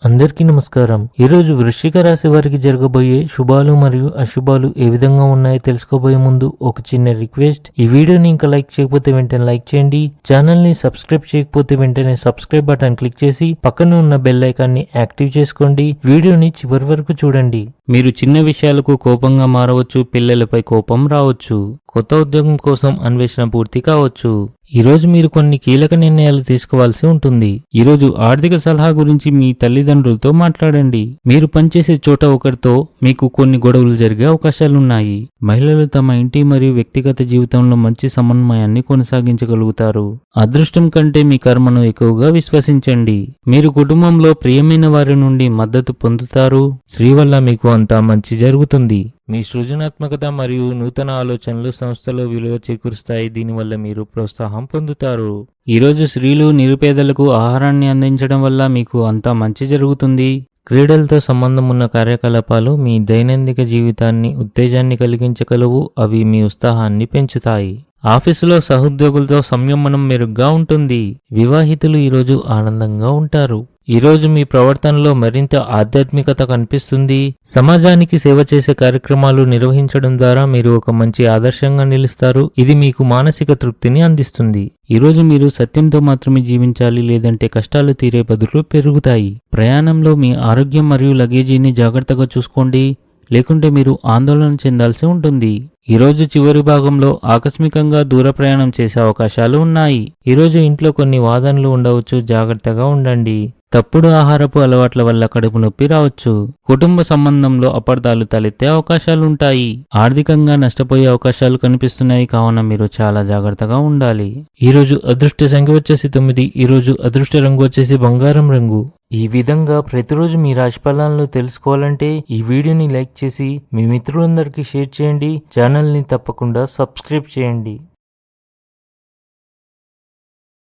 అందరికీ నమస్కారం. ఈరోజు వృశ్చిక రాశి వారికి జరగబోయే శుభాలు మరియు అశుభాలు ఏ విధంగా ఉన్నాయో తెలుసుకోబోయే ముందు ఒక చిన్న రిక్వెస్ట్. ఈ వీడియోని ఇంకా లైక్ చేయకపోతే వెంటనే లైక్ చేయండి. ఛానల్ ని సబ్స్క్రైబ్ చేయకపోతే వెంటనే సబ్స్క్రైబ్ బటన్ క్లిక్ చేసి పక్కన ఉన్న బెల్ ఐకాన్ ని యాక్టివ్ చేసుకోండి. వీడియోని చివరి వరకు చూడండి. మీరు చిన్న విషయాలకు కోపంగా మారవచ్చు, పిల్లలపై కోపం రావచ్చు, కొత్త ఉద్యోగం కోసం అన్వేషణ పూర్తి కావచ్చు. ఈరోజు మీరు కొన్ని కీలక నిర్ణయాలు తీసుకోవాల్సి ఉంటుంది. ఈరోజు ఆర్థిక సలహా గురించి మీ తల్లిదండ్రులతో మాట్లాడండి. మీరు పనిచేసే చోట ఒకరితో మీకు కొన్ని గొడవలు జరిగే అవకాశాలున్నాయి. మహిళలు తమ ఇంటి మరియు వ్యక్తిగత జీవితంలో మంచి సమన్వయాన్ని కొనసాగించగలుగుతారు. అదృష్టం కంటే మీ కర్మను ఎక్కువగా విశ్వసించండి. మీరు కుటుంబంలో ప్రియమైన వారి నుండి మద్దతు పొందుతారు. స్త్రీ వల్ల మీకు అంతా మంచి జరుగుతుంది. మీ సృజనాత్మకత మరియు నూతన ఆలోచనలు సంస్థలో విలువ చేకూరుస్తాయి. దీనివల్ల మీరు ప్రోత్సాహం పొందుతారు. ఈరోజు స్త్రీలు నిరుపేదలకు ఆహారాన్ని అందించడం వల్ల మీకు అంతా మంచి జరుగుతుంది. క్రీడలతో సంబంధం ఉన్న కార్యకలాపాలు మీ దైనందిక జీవితాన్ని ఉత్తేజాన్ని కలిగించగలవు. అవి మీ ఉత్సాహాన్ని పెంచుతాయి. ఆఫీసులో సహోద్యోగులతో సంయమనం మెరుగ్గా ఉంటుంది. వివాహితులు ఈరోజు ఆనందంగా ఉంటారు. ఈరోజు మీ ప్రవర్తనలో మరింత ఆధ్యాత్మికత కనిపిస్తుంది. సమాజానికి సేవ చేసే కార్యక్రమాలు నిర్వహించడం ద్వారా మీరు ఒక మంచి ఆదర్శంగా నిలుస్తారు. ఇది మీకు మానసిక తృప్తిని అందిస్తుంది. ఈరోజు మీరు సత్యంతో మాత్రమే జీవించాలి, లేదంటే కష్టాలు తీరే బదులు పెరుగుతాయి. ప్రయాణంలో మీ ఆరోగ్యం మరియు లగేజీని జాగ్రత్తగా చూసుకోండి, లేకుంటే మీరు ఆందోళన చెందాల్సి ఉంటుంది. ఈరోజు చివరి భాగంలో ఆకస్మికంగా దూర ప్రయాణం చేసే అవకాశాలు ఉన్నాయి. ఈరోజు ఇంట్లో కొన్ని వాదనలు ఉండవచ్చు, జాగ్రత్తగా ఉండండి. తప్పుడు ఆహారపు అలవాట్ల వల్ల కడుపు నొప్పి రావచ్చు. కుటుంబ సంబంధంలో అపార్థాలు తలెత్తే అవకాశాలుంటాయి. ఆర్థికంగా నష్టపోయే అవకాశాలు కనిపిస్తున్నాయి, కావున మీరు చాలా జాగ్రత్తగా ఉండాలి. ఈరోజు అదృష్ట సంఖ్య వచ్చేసి 9. ఈరోజు అదృష్ట రంగు వచ్చేసి బంగారం రంగు. ఈ విధంగా ప్రతిరోజు మీ రాశి ఫలాలను తెలుసుకోవాలంటే ఈ వీడియోని లైక్ చేసి మీ మిత్రులందరికీ షేర్ చేయండి. ఛానల్ని తప్పకుండా సబ్స్క్రైబ్ చేయండి.